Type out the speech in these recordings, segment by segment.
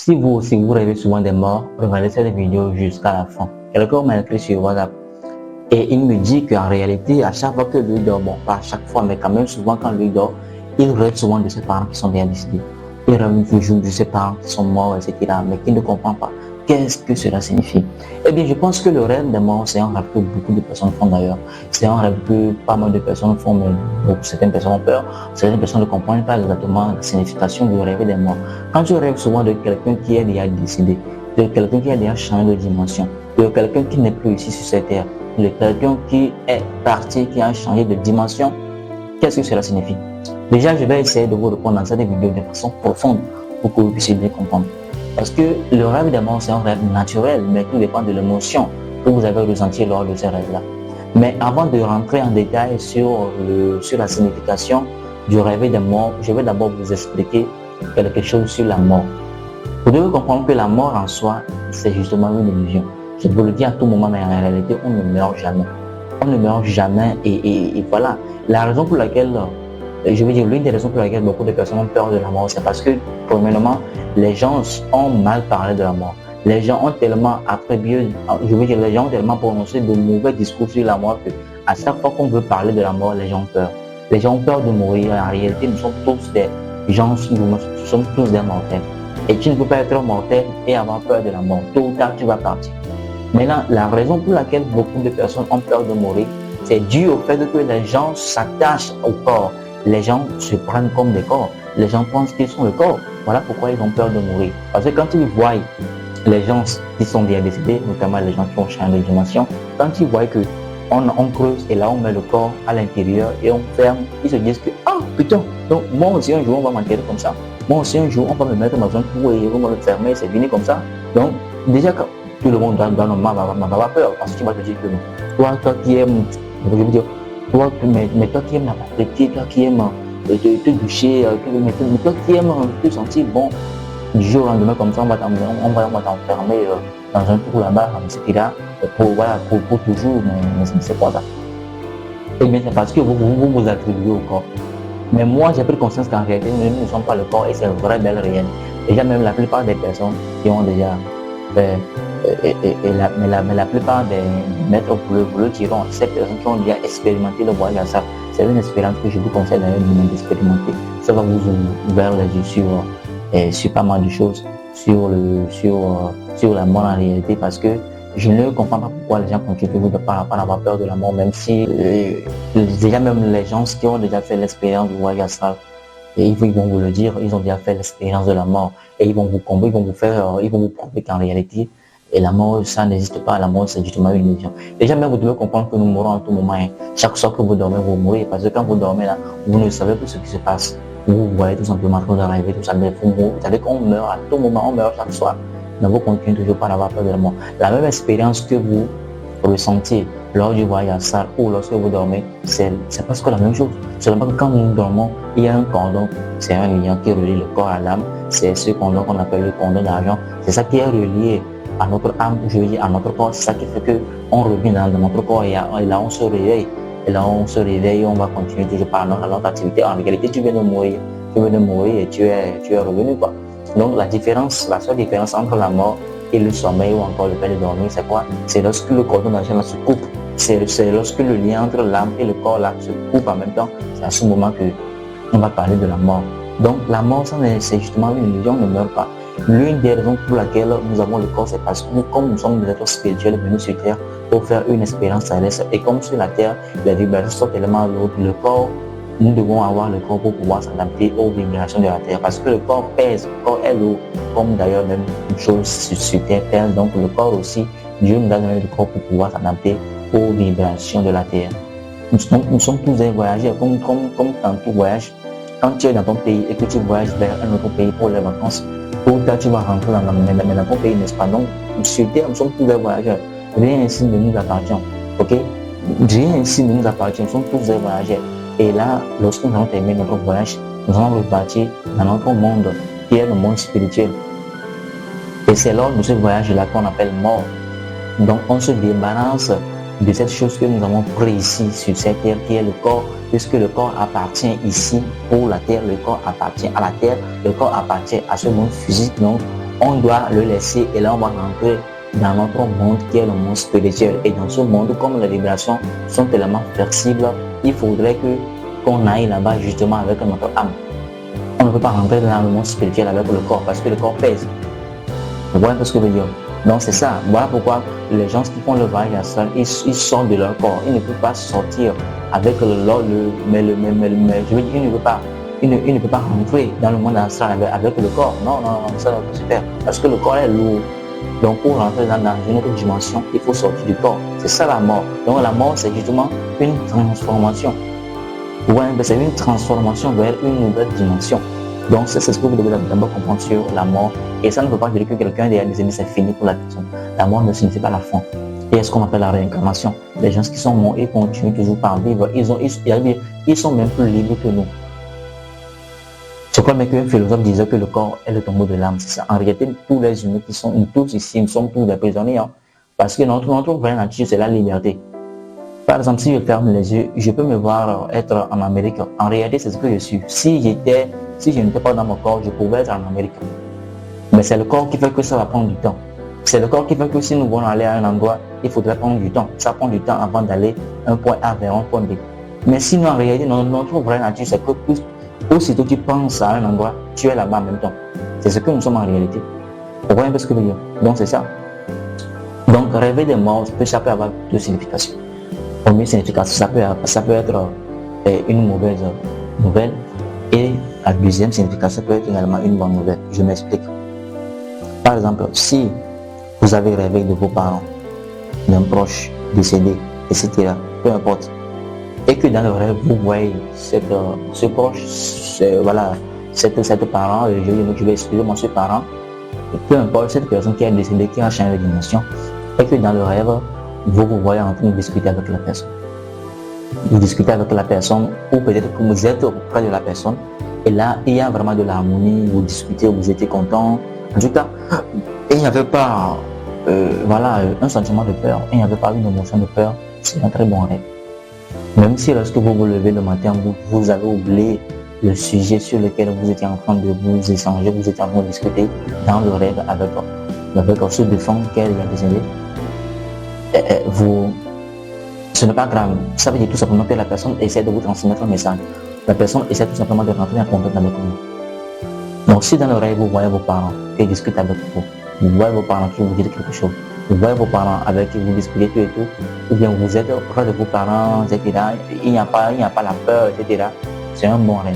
Si vous aussi vous rêvez souvent des morts, regardez cette vidéo jusqu'à la fin. Quelqu'un m'a écrit sur WhatsApp et il me dit qu'en réalité, à chaque fois que lui dort, bon, pas à chaque fois, mais quand même souvent quand lui dort, il rêve souvent de ses parents qui sont bien décédés. Il rêve toujours de ses parents qui sont morts, etc. Mais qu'il ne comprend pas. Qu'est-ce que cela signifie? Eh bien, je pense que le rêve des morts, c'est un rêve que beaucoup de personnes font d'ailleurs. C'est un rêve que pas mal de personnes font, mais certaines personnes ont peur. Certaines personnes ne comprennent pas exactement la signification du rêve des morts. Quand tu rêves souvent de quelqu'un qui est déjà décédé, de quelqu'un qui a déjà changé de dimension, de quelqu'un qui n'est plus ici sur cette terre, de quelqu'un qui est parti, qui a changé de dimension, qu'est-ce que cela signifie? Déjà, je vais essayer de vous répondre dans cette vidéo de façon profonde pour que vous puissiez bien comprendre. Parce que le rêve des morts, c'est un rêve naturel, mais tout dépend de l'émotion que vous avez ressentie lors de ces rêves-là. Mais avant de rentrer en détail sur la signification du rêve des morts, je vais d'abord vous expliquer quelque chose sur la mort. Vous devez comprendre que la mort en soi, c'est justement une illusion. Je vous le dis à tout moment, mais en réalité, on ne meurt jamais. On ne meurt jamais et voilà. La raison pour laquelle, je veux dire, l'une des raisons pour laquelle beaucoup de personnes ont peur de la mort, c'est parce que, premièrement, les gens ont mal parlé de la mort. Les gens ont tellement attribué, je veux dire, les gens ont tellement prononcé de mauvais discours sur la mort que à chaque fois qu'on veut parler de la mort, les gens ont peur. Les gens ont peur de mourir. En réalité, nous sommes tous des gens, nous sommes tous des mortels. Et tu ne peux pas être mortel et avoir peur de la mort. Tôt ou tard, tu vas partir. Maintenant, la raison pour laquelle beaucoup de personnes ont peur de mourir, c'est dû au fait que les gens s'attachent au corps. Les gens se prennent comme des corps. Les gens pensent qu'ils sont le corps. Voilà pourquoi ils ont peur de mourir. Parce que quand ils voient les gens qui sont bien décédés, notamment les gens qui ont changé de dimension, quand ils voient que on creuse et là on met le corps à l'intérieur et on ferme, ils se disent que ah putain, donc moi aussi un jour on va m'enterrer comme ça. Moi aussi un jour on va me mettre dans un trou et on va me fermer, c'est fini comme ça. Donc déjà quand tout le monde dans le monde va avoir peur parce que tu vas te dire que non. Toi qui aimes, je veux dire, mais toi qui aimes la pauvreté, toi qui aimes te doucher, mais toi qui aimes te sentir bon, du jour au lendemain comme ça, on va t'enfermer dans un trou là-bas, etc. Pour toujours, mais c'est quoi ça? Eh bien, c'est parce que vous attribuez au corps. Mais moi, j'ai pris conscience qu'en réalité, nous ne sommes pas le corps et c'est vrai, bel réel. Déjà, même la plupart des personnes qui ont déjà fait, mais la plupart des maîtres vous le diront, ces personnes qui ont déjà expérimenté le voyage à ça, c'est une expérience que je vous conseille d'ailleurs d'expérimenter. Ça va vous ouvrir les yeux sur pas mal de choses, sur la mort en réalité, parce que je ne comprends pas pourquoi les gens continuent toujours de pas avoir peur de la mort, même si déjà même les gens qui ont déjà fait l'expérience du voyage astral, et ils vont vous le dire, ils ont déjà fait l'expérience de la mort et ils vont vous convaincre, ils vont vous prouver qu'en réalité, et la mort, ça n'existe pas. La mort, c'est justement une illusion. Déjà même, vous devez comprendre que nous mourrons à tout moment. Hein. Chaque soir que vous dormez, vous mourrez. Parce que quand vous dormez là, vous ne savez plus ce qui se passe. Vous voyez tout simplement que vous arrivez, tout ça, mais vous savez qu'on meurt à tout moment, on meurt chaque soir. Mais vous continuez toujours pas à avoir peur de la mort. La même expérience que vous ressentiez lors du voyage astral ou lorsque vous dormez, c'est presque la même chose. Seulement que quand nous dormons, il y a un cordon, c'est un lien qui relie le corps à l'âme. C'est ce cordon qu'on appelle le cordon d'argent. C'est ça qui est relié à notre âme, je veux dire à notre corps. C'est ça qui fait qu'on revient dans notre corps et là on se réveille. Et là on se réveille, on va continuer toujours par notre activité. En réalité, tu viens de mourir. Tu viens de mourir et tu es revenu quoi. Donc la seule différence entre la mort et le sommeil ou encore le fait de dormir, c'est quoi? C'est lorsque le cordon d'argent se coupe. C'est lorsque le lien entre l'âme et le corps là se coupe en même temps. C'est à ce moment que on va parler de la mort. Donc la mort, c'est justement une illusion, on ne meurt pas. L'une des raisons pour laquelle nous avons le corps, c'est parce que comme nous sommes des êtres spirituels venus sur Terre pour faire une expérience céleste, et comme sur la Terre, les vibrations sont tellement lourdes, le corps, nous devons avoir le corps pour pouvoir s'adapter aux vibrations de la Terre, parce que le corps pèse, le corps est lourd, comme d'ailleurs même une chose sur Terre pèse, donc le corps aussi, Dieu nous a donné le corps pour pouvoir s'adapter aux vibrations de la Terre. Nous sommes tous des voyageurs, comme dans tout voyage. Quand tu es dans ton pays et que tu voyages vers un autre pays pour les vacances, tôt ou tard tu vas rentrer dans ton pays, n'est-ce pas? Donc, sur Terre, nous sommes tous des voyageurs. Rien ici ne nous appartient. Ok? Rien ici ne nous appartient. Nous sommes tous des voyageurs. Et là, lorsque nous allons terminer notre voyage, nous allons repartir dans notre monde, qui est le monde spirituel. Et c'est lors de ce voyage-là qu'on appelle mort. Donc, on se débarrasse de cette chose que nous avons pris ici sur cette terre qui est le corps, puisque le corps appartient ici pour la terre, le corps appartient à la terre, le corps appartient à ce monde physique, donc on doit le laisser et là on va rentrer dans notre monde qui est le monde spirituel. Et dans ce monde, comme les vibrations sont tellement flexibles, il faudrait qu'on aille là-bas justement avec notre âme. On ne peut pas rentrer dans le monde spirituel avec le corps parce que le corps pèse. Vous voyez un peu ce que je veux dire? Donc c'est ça. Voilà pourquoi les gens qui font le voyage astral, ils sortent de leur corps. Ils ne peuvent pas sortir avec je veux dire, il ne peut pas rentrer dans le monde astral avec le corps. Non, ça ne peut pas se faire. Parce que le corps est lourd. Donc pour rentrer dans une autre dimension, il faut sortir du corps. C'est ça la mort. Donc la mort, c'est justement une transformation. Vous voyez, c'est une transformation vers une nouvelle dimension. Donc c'est ce que vous devez d'abord comprendre sur la mort. Et ça ne veut pas dire que quelqu'un est décédé, c'est fini pour la personne. La mort ne signifie pas la fin. Et ce qu'on appelle la réincarnation. Les gens qui sont morts, ils continuent toujours par vivre. Ils sont même plus libres que nous. Je crois même qu'un philosophe disait que le corps est le tombeau de l'âme. C'est ça. En réalité, tous les humains qui sont tous ici, nous sommes tous des prisonniers. Hein. Parce que notre vraie nature, c'est la liberté. Par exemple, si je ferme les yeux, je peux me voir être en Amérique. En réalité, c'est ce que je suis. Si je n'étais pas dans mon corps, je pouvais être en Amérique. Mais c'est le corps qui fait que ça va prendre du temps. C'est le corps qui fait que si nous voulons aller à un endroit, il faudrait prendre du temps. Ça prend du temps avant d'aller d'un point A vers un point B. Mais sinon, en réalité, notre vraie nature, c'est que aussitôt tu penses à un endroit, tu es là-bas en même temps. C'est ce que nous sommes en réalité. Vous voyez un peu ce que je veux dire? Donc c'est ça. Donc rêver des morts, ça peut avoir deux significations. Première signification, ça peut être une mauvaise nouvelle. Et la deuxième signification peut être également une bonne nouvelle. Je m'explique. Par exemple, si vous avez rêvé de vos parents, d'un proche décédé, etc., peu importe, et que dans le rêve, vous voyez ce proche, cette parent, je vais expliquer moi ce parent, peu importe cette personne qui est décédée, qui a changé de dimension, et que dans le rêve, vous voyez en train de discuter avec la personne. Vous discutez avec la personne, ou peut-être que vous êtes auprès de la personne, et là, il y a vraiment de l'harmonie, vous discutez, vous étiez content. En tout cas, il n'y avait pas un sentiment de peur, il n'y avait pas une émotion de peur, c'est un très bon rêve. Même si lorsque vous vous levez le matin, vous avez oublié le sujet sur lequel vous étiez en train de vous échanger, vous étiez en train de discuter dans le rêve avec ce défunt qui est décédé, ce n'est pas grave. Ça veut dire tout simplement que la personne essaie de vous transmettre un message. La personne essaie tout simplement de rentrer en contact avec vous. Donc si dans le rêve, vous voyez vos parents qui discutent avec vous voyez vos parents qui vous disent quelque chose, vous voyez vos parents avec qui vous discutez tout et tout, ou bien vous êtes auprès de vos parents, etc., il n'y a pas la peur, etc., c'est un bon rêve.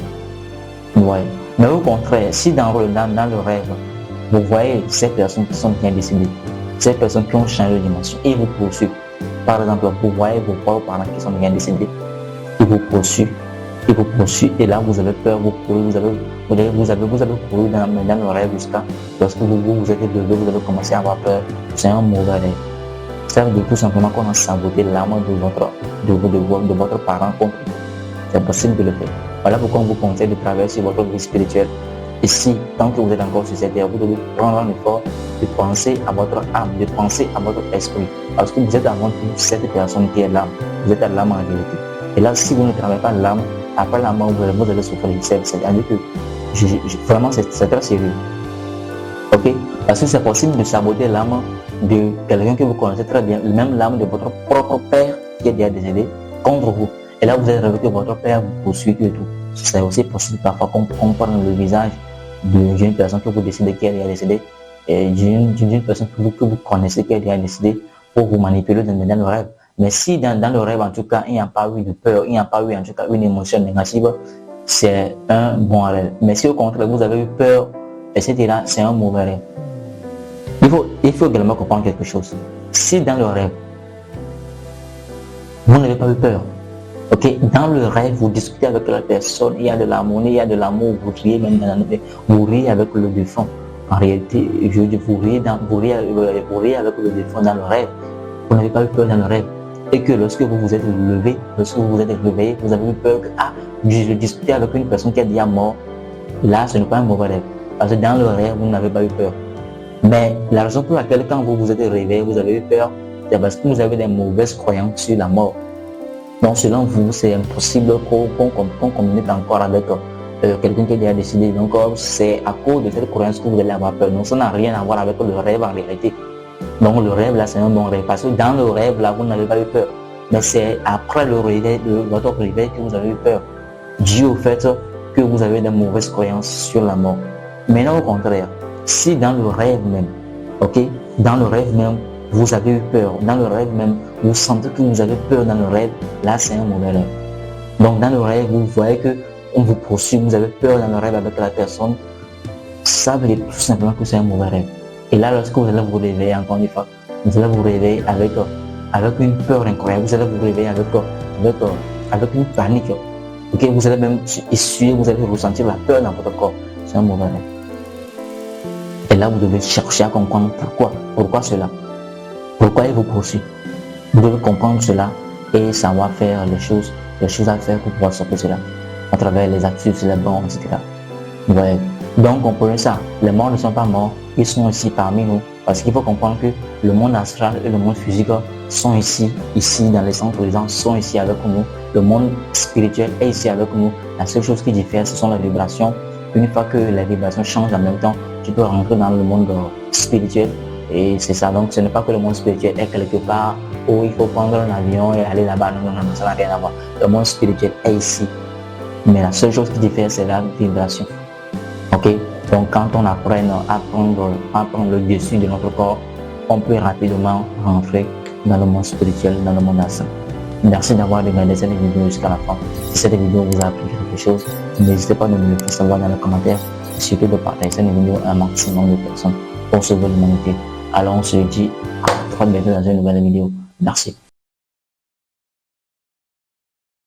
Vous voyez. Mais au contraire, si dans le rêve, vous voyez ces personnes qui sont bien décédées, ces personnes qui ont changé de dimension, ils vous poursuivent. Par exemple, vous voyez vos parents qui sont bien décédés, ils vous poursuivent, et là vous avez peur, vous avez couru dans le rêve jusqu'à lorsque vous êtes levé, vous avez commencé à avoir peur. C'est un mauvais rêve. Ça veut dire tout simplement qu'on a saboté l'âme de votre parent contre vous. C'est possible de le faire. Voilà pourquoi on vous conseille de travailler sur votre vie spirituelle. Ici, tant que vous êtes encore sur cette terre, vous devez prendre un effort de penser à votre âme, de penser à votre esprit. Parce que vous êtes avant tout cette personne qui est l'âme. Vous êtes à l'âme en réalité. Et là, si vous ne travaillez pas l'âme, après la mort, vous allez souffrir. C'est-à-dire que vraiment, c'est très sérieux. Ok? Parce que c'est possible de saboter l'âme de quelqu'un que vous connaissez très bien, même l'âme de votre propre père qui est déjà décédé, contre vous. Et là, vous avez rêvé que votre père vous poursuit et tout. C'est aussi possible parfois qu'on prenne le visage d'une personne que vous décidez qui est déjà décédée, et d'une personne que vous connaissez qui est déjà décédée pour vous manipuler dans le rêve. Mais si dans le rêve, en tout cas, il n'y a pas eu de peur, il n'y a pas eu en tout cas une émotion négative, c'est un bon rêve. Mais si au contraire, vous avez eu peur, etc., c'est un mauvais rêve. Il faut également comprendre quelque chose. Si dans le rêve, vous n'avez pas eu peur, ok, dans le rêve, vous discutez avec la personne, il y a de l'harmonie, il y a de l'amour, vous riez même dans la nuit, vous riez avec le défunt. En réalité, vous riez avec le défunt dans le rêve. Vous n'avez pas eu peur dans le rêve. Et que lorsque vous vous êtes levé, lorsque vous vous êtes réveillé, vous avez eu peur que je discutais avec une personne qui est déjà morte. Là, ce n'est pas un mauvais rêve. Parce que dans le rêve, vous n'avez pas eu peur. Mais la raison pour laquelle quand vous vous êtes réveillé, vous avez eu peur, c'est parce que vous avez des mauvaises croyances sur la mort. Donc selon vous, c'est impossible qu'on communique encore quelqu'un qui est déjà décidé. Donc, c'est à cause de cette croyance que vous allez avoir peur. Donc, ça n'a rien à voir avec le rêve en réalité. Donc, le rêve, là, c'est un bon rêve. Parce que dans le rêve, là, vous n'avez pas eu peur. Mais c'est après le réveil, votre réveil que vous avez eu peur. Dû au fait que vous avez de mauvaises croyances sur la mort. Maintenant, au contraire, si dans le rêve même, ok, dans le rêve même, vous avez eu peur, dans le rêve même, vous sentez que vous avez peur dans le rêve, là, c'est un mauvais rêve. Donc, dans le rêve, vous voyez que on vous poursuit, vous avez peur dans le rêve avec la personne, ça veut dire tout simplement que c'est un mauvais rêve. Et là, lorsque vous allez vous réveiller, encore une fois, vous allez vous réveiller avec une peur incroyable, vous allez vous réveiller avec une panique. Ok, vous allez même essuyer, vous allez ressentir la peur dans votre corps. C'est un mauvais rêve. Et là, vous devez chercher à comprendre pourquoi cela. Pourquoi il vous poursuit. Vous devez comprendre cela et savoir faire les choses à faire pour pouvoir sortir cela. À travers les astuces, les bons, etc. Vous voyez. Donc, comprenez ça. Les morts ne sont pas morts, ils sont ici parmi nous. Parce qu'il faut comprendre que le monde astral et le monde physique sont ici dans les centres des gens, sont ici avec nous. Le monde spirituel est ici avec nous. La seule chose qui diffère, ce sont les vibrations. Une fois que les vibrations changent en même temps, tu peux rentrer dans le monde spirituel. Et c'est ça. Donc, ce n'est pas que le monde spirituel est quelque part où il faut prendre un avion et aller là-bas. Non, ça n'a rien à voir. Le monde spirituel est ici. Mais la seule chose qui diffère, c'est la vibration. Ok, donc quand on apprend à prendre le dessus de notre corps, on peut rapidement rentrer dans le monde spirituel, dans le monde astral. Merci d'avoir regardé cette vidéo jusqu'à la fin. Si cette vidéo vous a appris quelque chose, n'hésitez pas à me le faire savoir dans les commentaires et surtout de partager cette vidéo à un maximum de personnes pour sauver l'humanité. Alors on se dit à très bientôt dans une nouvelle vidéo. Merci.